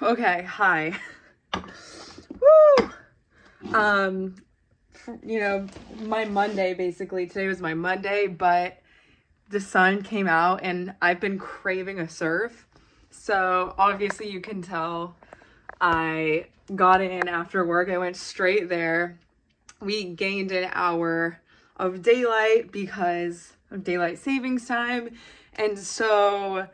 Okay, hi. Woo! You know, my Monday basically. Today was my Monday, but the sun came out and I've been craving a surf. So obviously you can tell I got in after work. I went straight there. We gained an hour of daylight because of daylight savings time. And so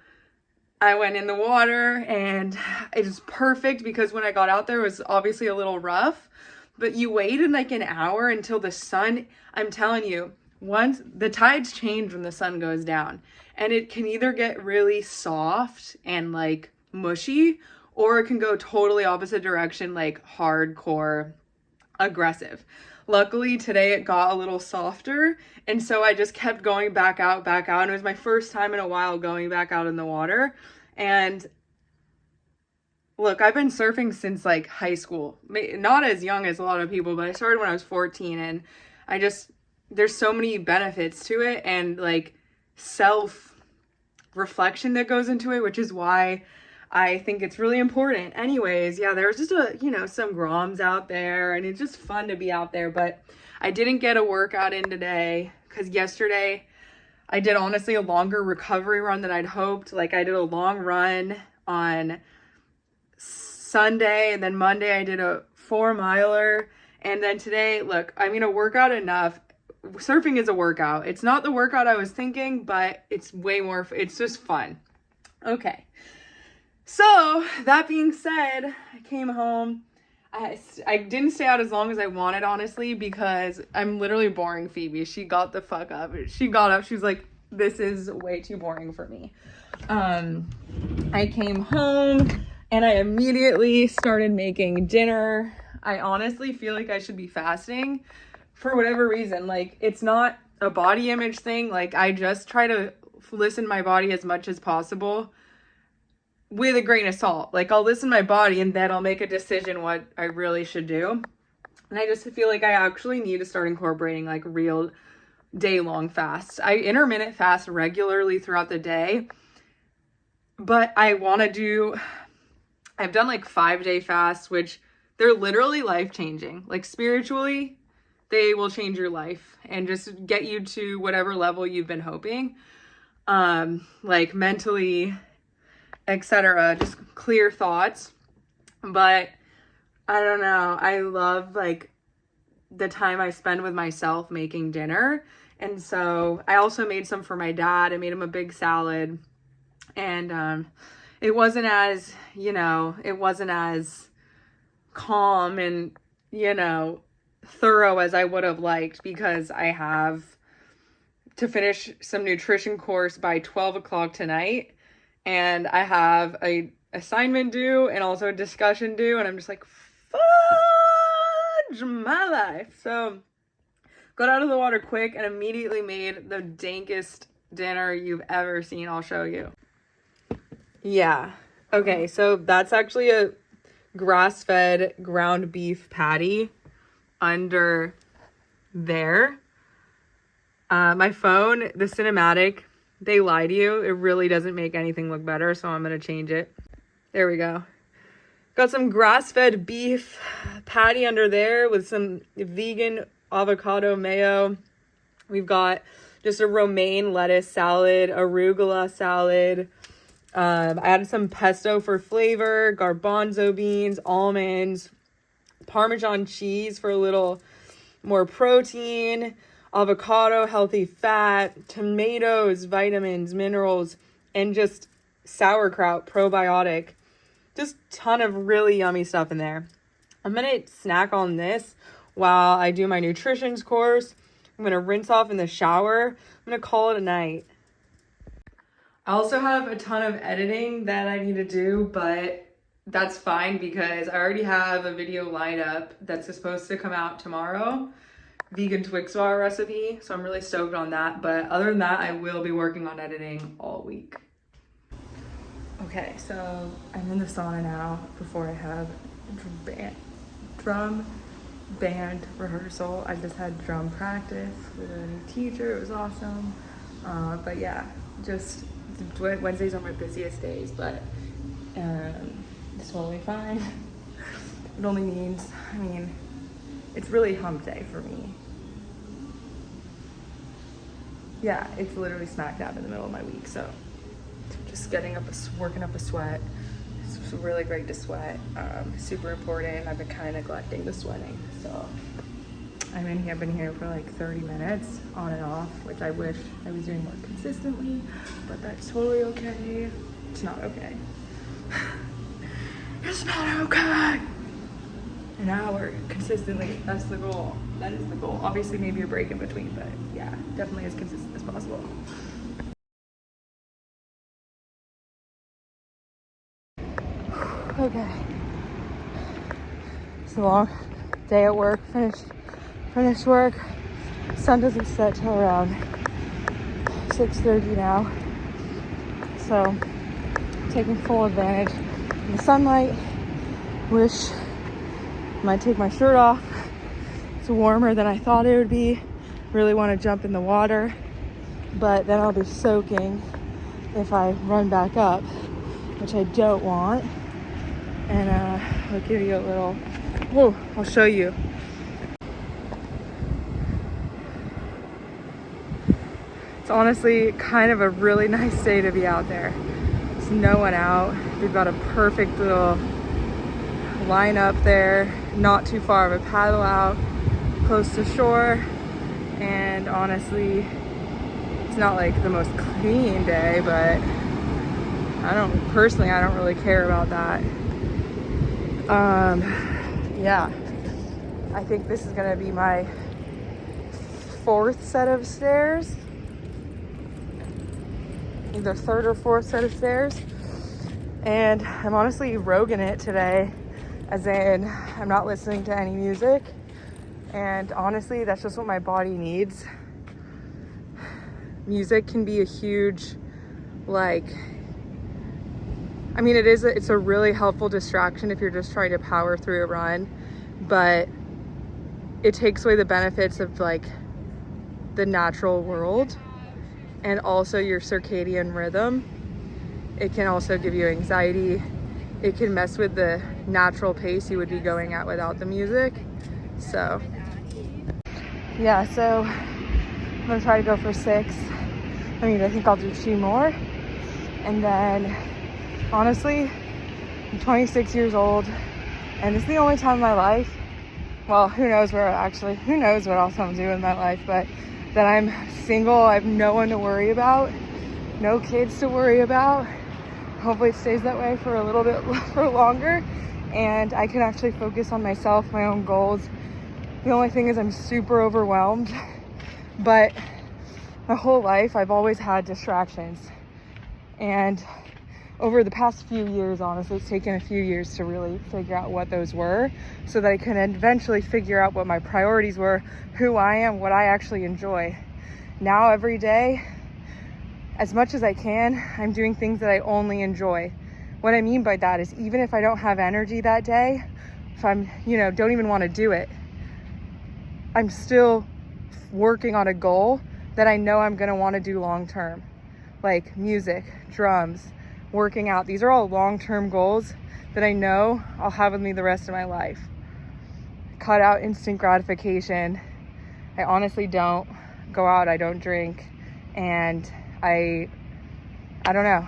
I went in the water and it was perfect because when I got out there it was obviously a little rough, but you waited like an hour until the sun, I'm telling you, once the tides change when the sun goes down, and it can either get really soft and like mushy, or it can go totally opposite direction, like hardcore aggressive. Luckily today it got a little softer, and so I just kept going back out, and it was my first time in a while going back out in the water. And look, I've been surfing since like high school. Not as young as a lot of people, but I started when I was 14, and there's so many benefits to it, and like self reflection that goes into it, which is why I think it's really important. Anyways, yeah, there's just some groms out there, and it's just fun to be out there, but I didn't get a workout in today because yesterday I did honestly a longer recovery run than I'd hoped. Like I did a long run on Sunday, and then Monday I did a 4-miler, and then today, look, I'm gonna work out enough. Surfing is a workout. It's not the workout I was thinking, but it's way more, it's just fun. Okay. So that being said, I came home. I didn't stay out as long as I wanted, honestly, because I'm literally boring Phoebe. She got the fuck up. She got up. She was like, this is way too boring for me. I came home and I immediately started making dinner. I honestly feel like I should be fasting for whatever reason. Like, it's not a body image thing. Like, I just try to listen to my body as much as possible with a grain of salt. Like, I'll listen to my body and then I'll make a decision what I really should do. And I just feel like I actually need to start incorporating like real day-long fasts. I intermittent fast regularly throughout the day, but I've done like 5-day fasts, which they're literally life-changing. Like spiritually, they will change your life and just get you to whatever level you've been hoping. Like mentally, etc., just clear thoughts. But I don't know, I love like the time I spend with myself making dinner. And so I also made some for my dad. I made him a big salad, and it wasn't as calm and thorough as I would have liked, because I have to finish some nutrition course by 12 o'clock tonight, and I have a assignment due and also a discussion due, and I'm just like, fudge my life. So got out of the water quick and immediately made the dankest dinner you've ever seen. I'll show you. Yeah. Okay, so that's actually a grass-fed ground beef patty under there. My phone, the cinematic, they lie to you. It really doesn't make anything look better, so I'm going to change it. There we go. Got some grass-fed beef patty under there with some vegan avocado mayo. We've got just a romaine lettuce salad, arugula salad. I added some pesto for flavor, garbanzo beans, almonds, Parmesan cheese for a little more protein, avocado, healthy fat, tomatoes, vitamins, minerals, and just sauerkraut, probiotic. Just a ton of really yummy stuff in there. I'm going to snack on this while I do my nutrition course. I'm going to rinse off in the shower. I'm going to call it a night. I also have a ton of editing that I need to do, but that's fine because I already have a video lined up that's supposed to come out tomorrow. Vegan Twix bar recipe, so I'm really stoked on that. But other than that, I will be working on editing all week. Okay, so I'm in the sauna now before I have drum band rehearsal. I just had drum practice with a new teacher. It was awesome. But yeah, just Wednesdays are my busiest days, but It's totally fine. It only means, I mean, it's really hump day for me. Yeah, it's literally smack dab in the middle of my week, so just working up a sweat. It's really great to sweat. Super important. I've been kind of neglecting the sweating, so I've been here for like 30 minutes on and off, which I wish I was doing more consistently, but that's totally okay. It's not okay. It's not okay. An hour consistently, that's the goal. That is the goal. Obviously maybe a break in between, but yeah, definitely as consistent as possible. Okay. It's a long day at work. Finished work. Sun doesn't set till around 6:30 now. So taking full advantage of the sunlight. Wish I might take my shirt off. It's warmer than I thought it would be. Really want to jump in the water, but then I'll be soaking if I run back up, which I don't want. And I'll give you a little, I'll show you. It's honestly kind of a really nice day to be out there. There's no one out. We've got a perfect little line up there, not too far of a paddle out, close to shore. And honestly, it's not like the most clean day, but I don't really care about that. Yeah, I think this is gonna be my 4th set of stairs, either 3rd or 4th set of stairs, and I'm honestly roguing it today, as in I'm not listening to any music, and honestly that's just what my body needs. Music can be a huge, it's a really helpful distraction if you're just trying to power through a run, but it takes away the benefits of the natural world and also your circadian rhythm. It can also give you anxiety. It can mess with the natural pace you would be going at without the music. So yeah, so I'm gonna try to go for 6. I think I'll do 2 more, and then honestly, I'm 26 years old, and this is the only time in my life, well, who knows what else I'm doing in my life, but that I'm single. I have no one to worry about, no kids to worry about. Hopefully it stays that way for a little bit for longer, and I can actually focus on myself, my own goals. The only thing is I'm super overwhelmed, but my whole life I've always had distractions, and over the past few years, honestly, it's taken a few years to really figure out what those were, so that I can eventually figure out what my priorities were, who I am, what I actually enjoy. Now every day, as much as I can, I'm doing things that I only enjoy. What I mean by that is, even if I don't have energy that day, if I'm, don't even want to do it, I'm still working on a goal that I know I'm going to want to do long term, like music, drums, working out. These are all long-term goals that I know I'll have with me the rest of my life. Cut out instant gratification. I honestly don't go out, I don't drink, and I don't know.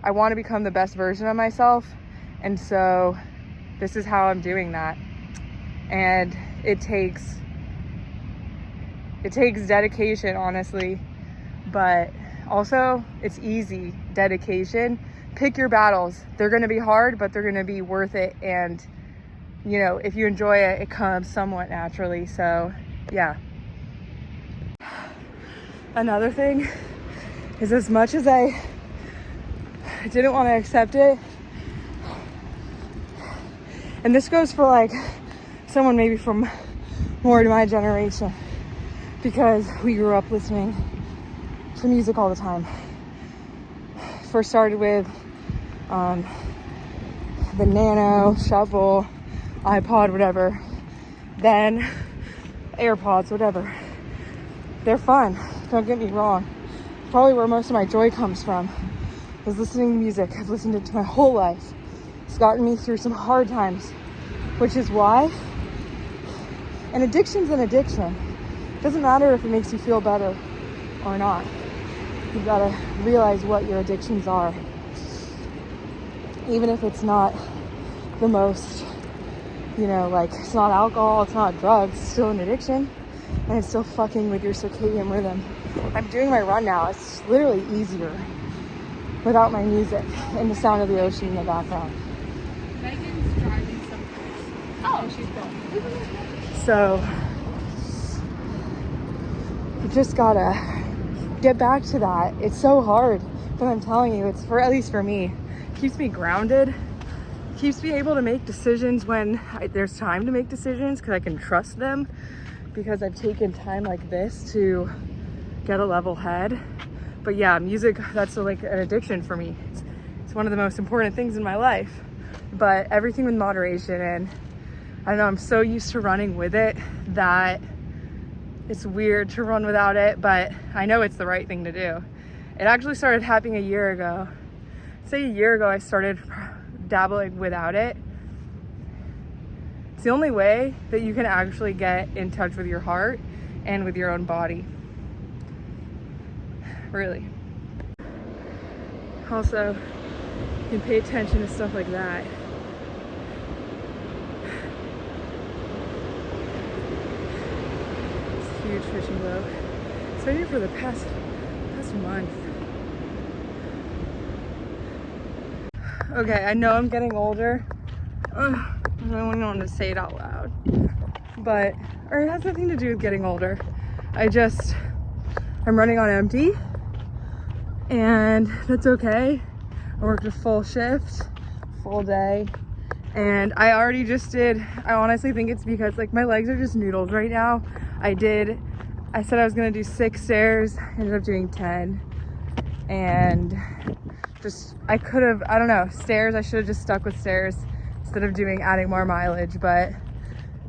I want to become the best version of myself, and so this is how I'm doing that. And it takes dedication, honestly, but also it's easy dedication. Pick your battles. They're going to be hard, but they're going to be worth it, and if you enjoy it, it comes somewhat naturally. So yeah. Another thing is, as much as I didn't want to accept it, and this goes for someone maybe from more to my generation, because we grew up listening to music all the time. First started with the Nano, Shuffle, iPod, whatever, then AirPods, whatever. They're fun, don't get me wrong. Probably where most of my joy comes from. is listening to music. I've listened to it my whole life. It's gotten me through some hard times, which is why an addiction's an addiction. It doesn't matter if it makes you feel better or not. You've got to realize what your addictions are. Even if it's not the most, like it's not alcohol, it's not drugs, it's still an addiction. And it's still fucking with your circadian rhythm. I'm doing my run now. It's literally easier without my music and the sound of the ocean in the background. Megan's driving someplace. Oh, she's gone. So you just gotta get back to that. It's so hard, but I'm telling you, it's at least for me, it keeps me grounded, keeps me able to make decisions when there's time to make decisions, because I can trust them, because I've taken time like this to get a level head. But yeah, music, that's like an addiction for me. It's one of the most important things in my life, but everything with moderation. And I don't know, I'm so used to running with it that it's weird to run without it, but I know it's the right thing to do. It actually started happening a year ago. Say a year ago, I started dabbling without it. It's the only way that you can actually get in touch with your heart and with your own body. Really. Also, you can pay attention to stuff like that. It's a huge fishing boat. It's been here for the past month. Okay, I know I'm getting older. I don't want to say it out loud, but it has nothing to do with getting older. I'm running on empty, and that's okay. I worked a full shift, full day, and I already just did. I honestly think it's because like my legs are just noodles right now. I said I was gonna do 6 stairs, ended up doing 10, and I don't know, stairs, I should have just stuck with stairs instead of adding more mileage, but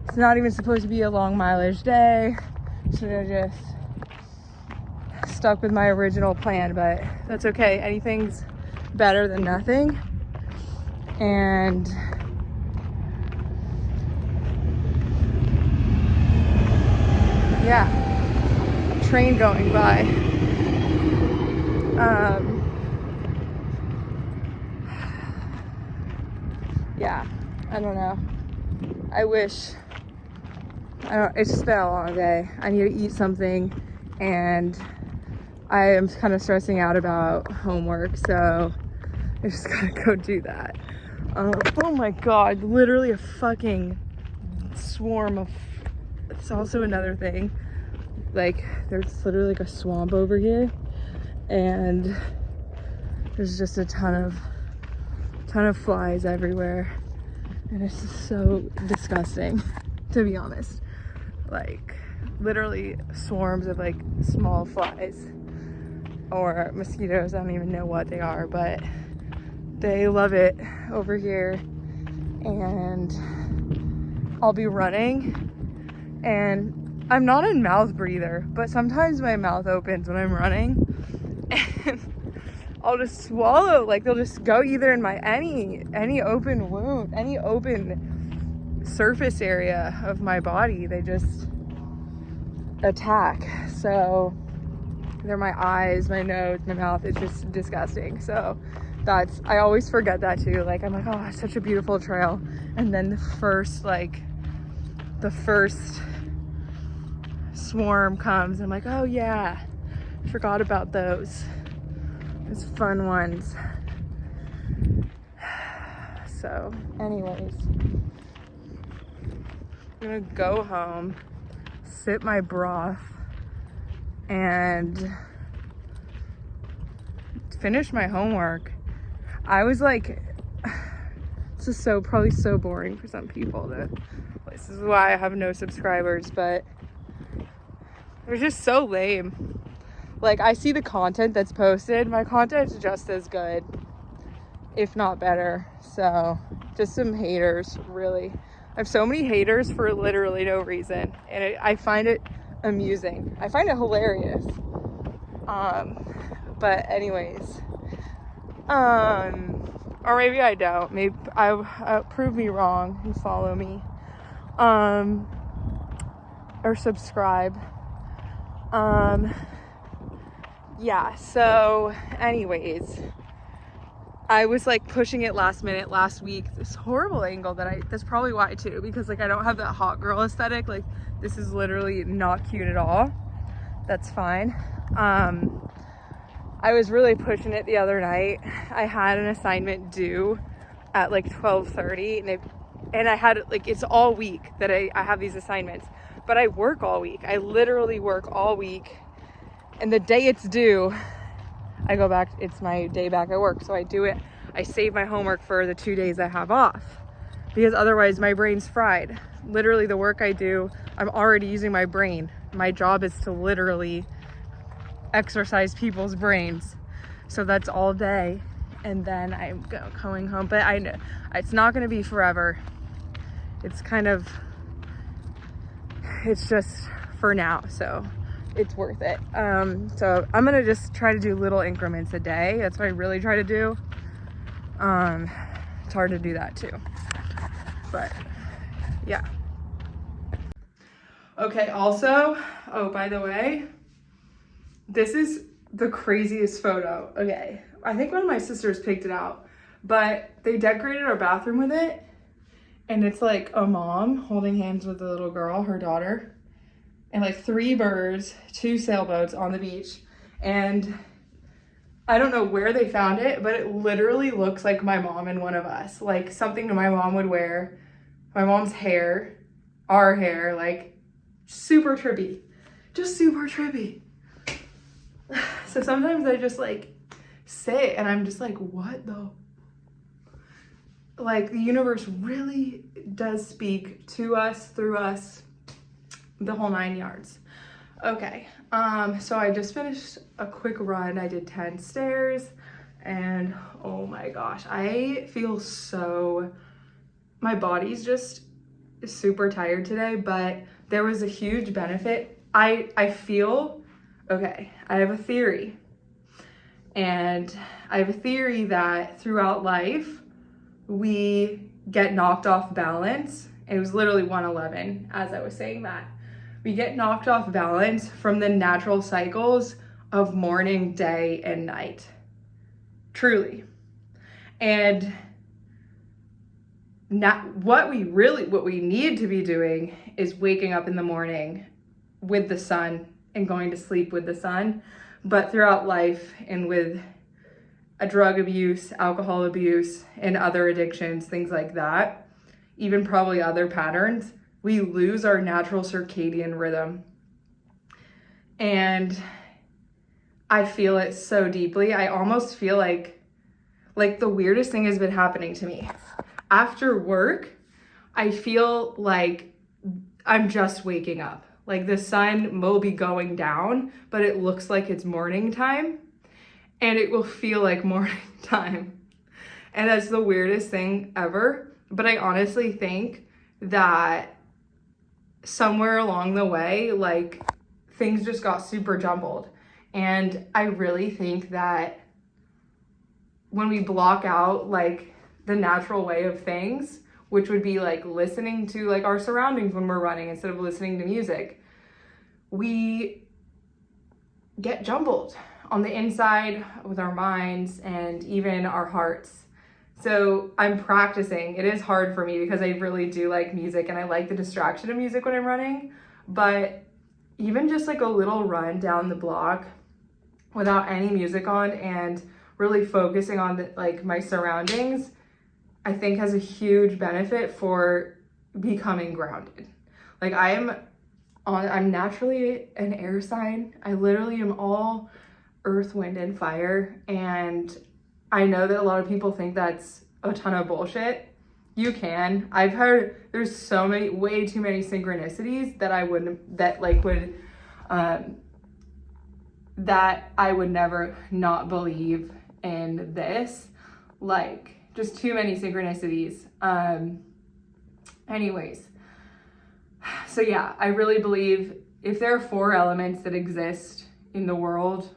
it's not even supposed to be a long mileage day. Should have just stuck with my original plan, but that's okay. Anything's better than nothing. And yeah, train going by. Yeah, I don't know. It's just been a long day. I need to eat something, and I am kind of stressing out about homework, so I just gotta go do that. Oh my god, literally a fucking swarm of, it's also another thing. Like, there's literally like a swamp over here, and there's just a ton of flies everywhere, and it's just so disgusting, to be honest. Like, literally swarms of like small flies or mosquitoes. I don't even know what they are, but they love it over here. And I'll be running, and I'm not a mouth breather, but sometimes my mouth opens when I'm running, and I'll just swallow. Like, they'll just go either in my any open wound, any open surface area of my body. They just attack. So they're my eyes, my nose, my mouth. It's just disgusting. So I always forget that too. Like, I'm like, oh, it's such a beautiful trail, and then the first swarm comes, and I'm like, oh yeah, I forgot about those fun ones. So anyways, I'm gonna go home, sip my broth, and finish my homework. I was like, this is probably so boring for some people. This is why I have no subscribers, but it was just so lame. Like, I see the content that's posted. My content's just as good, if not better. So, just some haters, really. I have so many haters for literally no reason. And I find it amusing. I find it hilarious. But anyways, Or maybe I don't. Maybe prove me wrong and follow me. Or subscribe. Yeah, so anyways, I was like pushing it last minute last week. This horrible angle that's probably why too, because like I don't have that hot girl aesthetic. Like this is literally not cute at all. That's fine. I was really pushing it the other night. I had an assignment due at like 12:30 and I had like, it's all week that I have these assignments, but I work all week. I literally work all week, and the day it's due, I go back, it's my day back at work. So I do it. I save my homework for the 2 days I have off, because otherwise my brain's fried. Literally the work I do, I'm already using my brain. My job is to literally exercise people's brains. So that's all day. And then I'm going home, but I know it's not going to be forever. It's just for now. So it's worth it. So I'm going to just try to do little increments a day. That's what I really try to do. It's hard to do that too, but yeah. Okay. Also, oh, by the way, this is the craziest photo. Okay. I think one of my sisters picked it out, but they decorated our bathroom with it. And it's like a mom holding hands with a little girl, her daughter, and like 3 birds, 2 sailboats on the beach. And I don't know where they found it, but it literally looks like my mom and one of us, like something that my mom would wear. My mom's hair, our hair, like super trippy, just super trippy. So sometimes I just like sit and I'm just like, what the? Like the universe really does speak to us, through us, the whole 9 yards. Okay, so I just finished a quick run. I did 10 stairs and oh my gosh, I feel so, my body's just super tired today, but there was a huge benefit. I feel, okay, I have a theory. And I have a theory that throughout life, we get knocked off balance. It was literally 111 as I was saying that. We get knocked off balance from the natural cycles of morning, day, and night. Truly. And what we need to be doing is waking up in the morning with the sun and going to sleep with the sun. But throughout life and with a drug abuse, alcohol abuse, and other addictions, things like that, even probably other patterns, we lose our natural circadian rhythm. And I feel it so deeply. I almost feel like the weirdest thing has been happening to me. After work, I feel like I'm just waking up. Like the sun will be going down, but it looks like it's morning time. And it will feel like morning time. And that's the weirdest thing ever. But I honestly think that somewhere along the way, like things just got super jumbled. And I really think that when we block out like the natural way of things, which would be like listening to like our surroundings when we're running instead of listening to music, we get jumbled on the inside with our minds and even our hearts. So I'm practicing. It is hard for me because I really do like music and I like the distraction of music when I'm running, but even just like a little run down the block without any music on and really focusing on like my surroundings, I think has a huge benefit for becoming grounded. Like I'm naturally an air sign. I literally am all earth, wind, and fire. And I know that a lot of people think that's a ton of bullshit. You can. I've heard there's way too many synchronicities that I would never not believe in this. Like, just too many synchronicities. Anyways, so yeah, I really believe if there are 4 elements that exist in the world,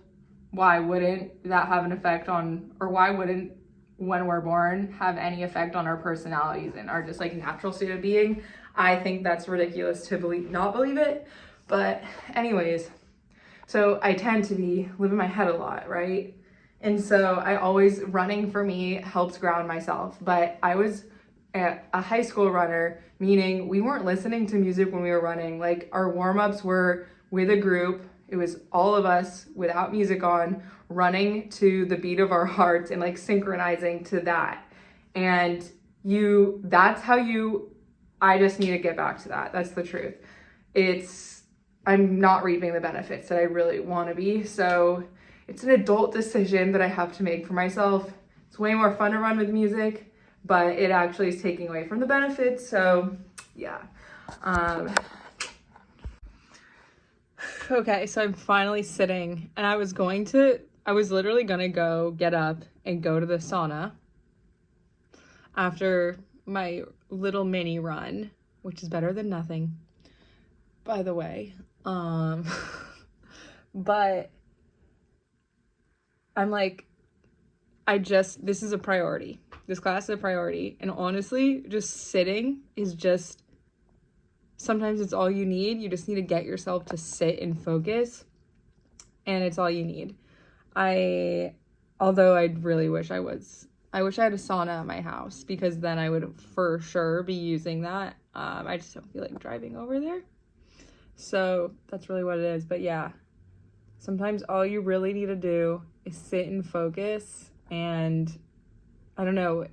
why wouldn't that have an effect on, or why wouldn't when we're born have any effect on our personalities and our just like natural state of being? I think that's ridiculous to not believe it. But anyways, so I tend to be live in my head a lot, right? And so I always, running for me helps ground myself. But I was a high school runner, meaning we weren't listening to music when we were running. Like our warm-ups were with a group. It was all of us without music on, running to the beat of our hearts and like synchronizing to that. And that's how I just need to get back to that. That's the truth. I'm not reaping the benefits that I really want to be. So it's an adult decision that I have to make for myself. It's way more fun to run with music, but it actually is taking away from the benefits. So yeah. Okay, so I'm finally sitting, and I was literally gonna go get up and go to the sauna after my little mini run, which is better than nothing, by the way. But I'm like, this is a priority. This class is a priority. And honestly, just sitting is just, sometimes it's all you need. You just need to get yourself to sit and focus, and it's all you need. Although I really wish I wish I had a sauna at my house, because then I would for sure be using that. I just don't feel like driving over there. So that's really what it is. But yeah, sometimes all you really need to do is sit and focus. And I don't know,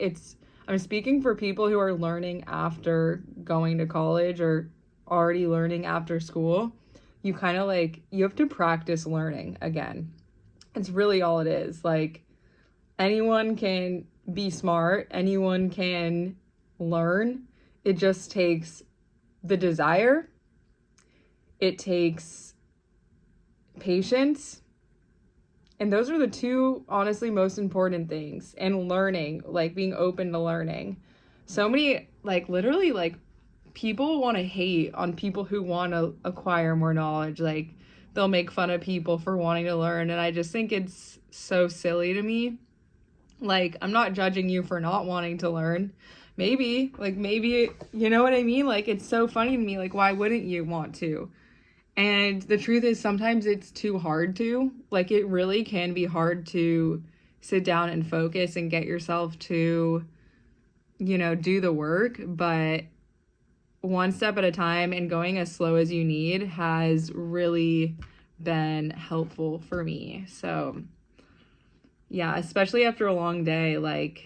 I'm speaking for people who are learning after going to college or already learning after school. You kind of like, you have to practice learning again. It's really all it is. Like, anyone can be smart, anyone can learn. It just takes the desire. It takes patience. And those are the two, honestly, most important things. And learning, like being open to learning. So many, like literally, like people want to hate on people who want to acquire more knowledge. Like they'll make fun of people for wanting to learn. And I just think it's so silly to me. Like, I'm not judging you for not wanting to learn. Maybe, you know what I mean? Like, it's so funny to me. Like, why wouldn't you want to? And the truth is, sometimes it's too hard to. Like, it really can be hard to sit down and focus and get yourself to, do the work. But one step at a time and going as slow as you need has really been helpful for me. So, yeah, especially after a long day, like,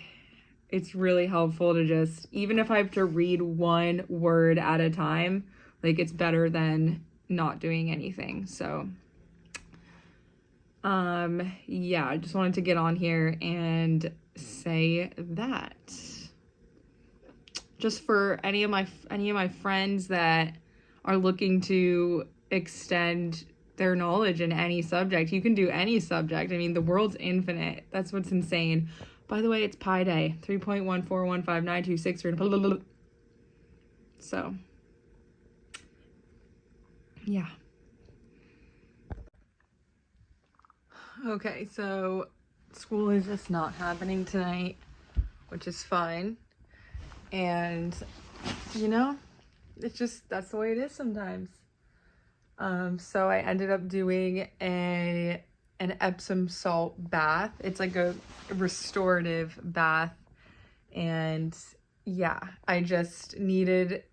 it's really helpful to just, even if I have to read one word at a time, like, it's better than not doing anything. So yeah, I just wanted to get on here and say that, just for any of my friends that are looking to extend their knowledge in any subject. You can do any subject. I mean, the world's infinite. That's what's insane. By the way, it's Pi Day, 3.1415926. So yeah. Okay, so school is just not happening tonight, which is fine. And, it's just, that's the way it is sometimes. So I ended up doing an Epsom salt bath. It's like a restorative bath. And yeah, I just needed,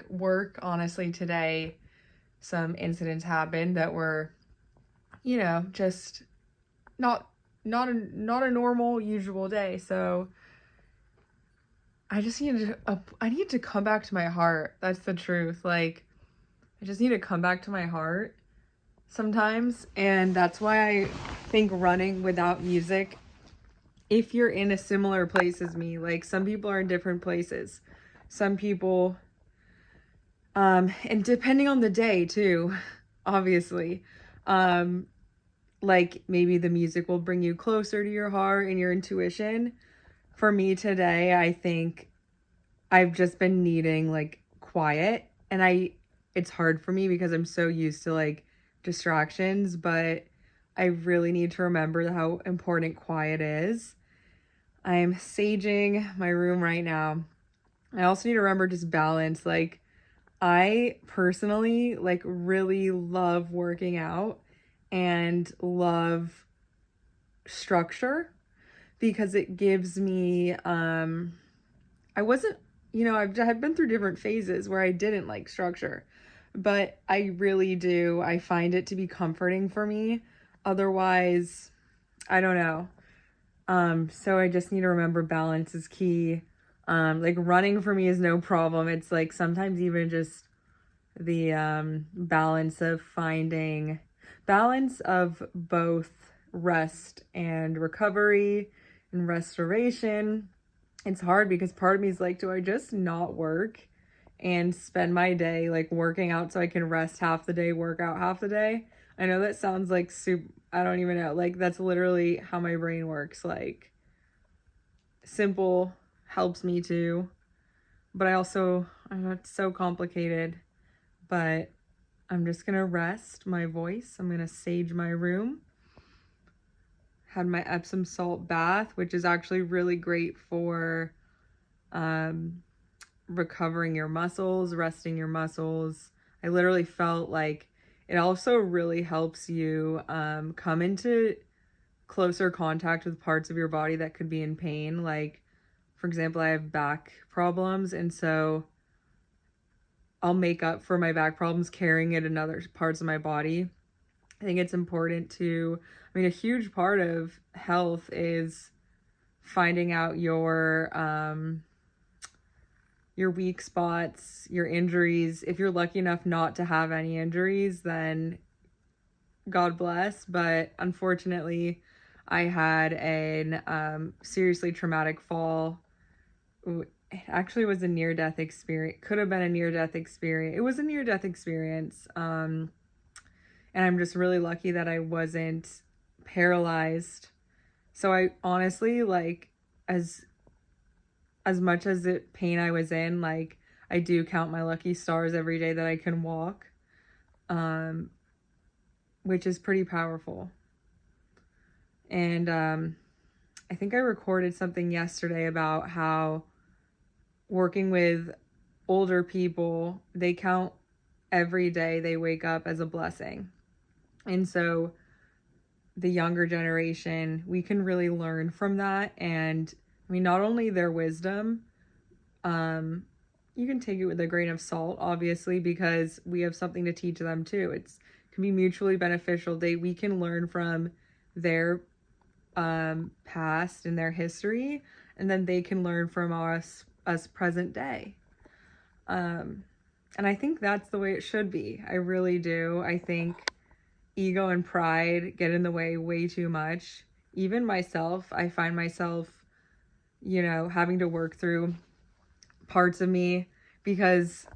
work. Honestly, today, some incidents happened that were, just not a normal, usual day. So I just I need to come back to my heart. That's the truth. Like, I just need to come back to my heart sometimes. And that's why I think running without music, if you're in a similar place as me, like some people are in different places. Some people, and depending on the day too, obviously, like maybe the music will bring you closer to your heart and your intuition. For me today, I think I've just been needing like quiet, and it's hard for me because I'm so used to like distractions, but I really need to remember how important quiet is. I'm saging my room right now. I also need to remember just balance. Like, I personally like really love working out and love structure because it gives me I wasn't, I've been through different phases where I didn't like structure, but I really do. I find it to be comforting for me. Otherwise, I don't know. So I just need to remember balance is key. Like running for me is no problem. It's like sometimes even just the balance of both rest and recovery and restoration. It's hard because part of me is like, do I just not work and spend my day like working out so I can rest half the day, work out half the day? I know that sounds like I don't even know. Like, that's literally how my brain works. Like, simple helps me too. But I know it's so complicated. But I'm just gonna rest my voice. I'm gonna sage my room. Had my Epsom salt bath, which is actually really great for recovering your muscles, resting your muscles. I literally felt like it also really helps you come into closer contact with parts of your body that could be in pain. Like, for example, I have back problems, and so I'll make up for my back problems carrying it in other parts of my body. I think it's important a huge part of health is finding out your weak spots, your injuries. If you're lucky enough not to have any injuries, then God bless. But unfortunately, I had an seriously traumatic fall. It actually was a near-death experience. Could have been a near-death experience. It was a near-death experience. And I'm just really lucky that I wasn't paralyzed. So I honestly, like, as much as the pain I was in, like, I do count my lucky stars every day that I can walk, which is pretty powerful. And I think I recorded something yesterday about how working with older people, they count every day they wake up as a blessing. And so the younger generation, we can really learn from that. And not only their wisdom, you can take it with a grain of salt, obviously, because we have something to teach them too. It can be mutually beneficial. We can learn from their past and their history, and then they can learn from us present day. And I think that's the way it should be. I really do. I think ego and pride get in the way too much. Even myself, I find myself, having to work through parts of me because,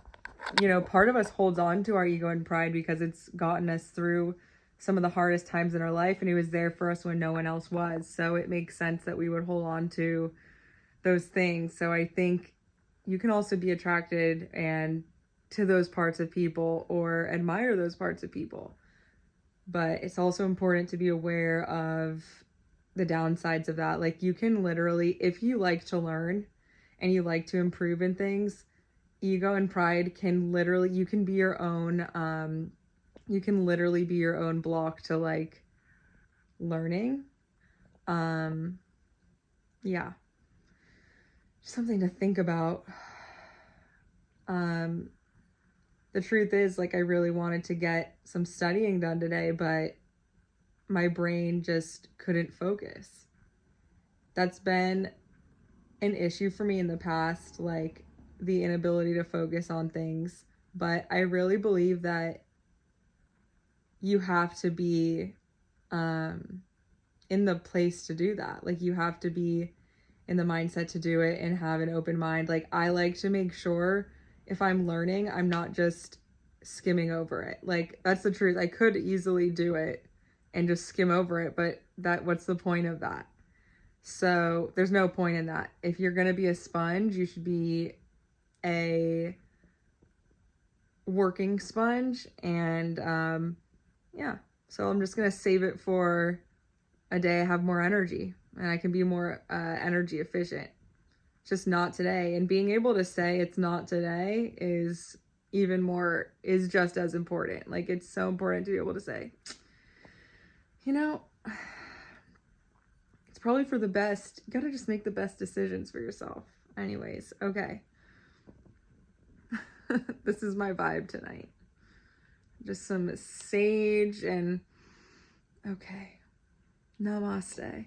part of us holds on to our ego and pride because it's gotten us through some of the hardest times in our life, and it was there for us when no one else was. So it makes sense that we would hold on to those things. So I think you can also be attracted to those parts of people or admire those parts of people. But it's also important to be aware of the downsides of that. Like, you can literally, if you like to learn and you like to improve in things, ego and pride you can be your own, you can literally be your own block to like learning. Yeah. Something to think about. The truth is, like, I really wanted to get some studying done today, but my brain just couldn't focus. That's been an issue for me in the past, like the inability to focus on things. But I really believe that you have to be in the place to do that. Like, you have to be in the mindset to do it and have an open mind. Like, I like to make sure if I'm learning, I'm not just skimming over it. Like, that's the truth. I could easily do it and just skim over it, but what's the point of that? So there's no point in that. If you're going to be a sponge, you should be a working sponge. And yeah, So I'm just going to save it for a day I have more energy and I can be more energy efficient. Just not today. And being able to say it's not today is just as important. Like, it's so important to be able to say, you know, it's probably for the best. You gotta just make the best decisions for yourself. Anyways, okay. This is my vibe tonight. Just some sage and okay. Namaste.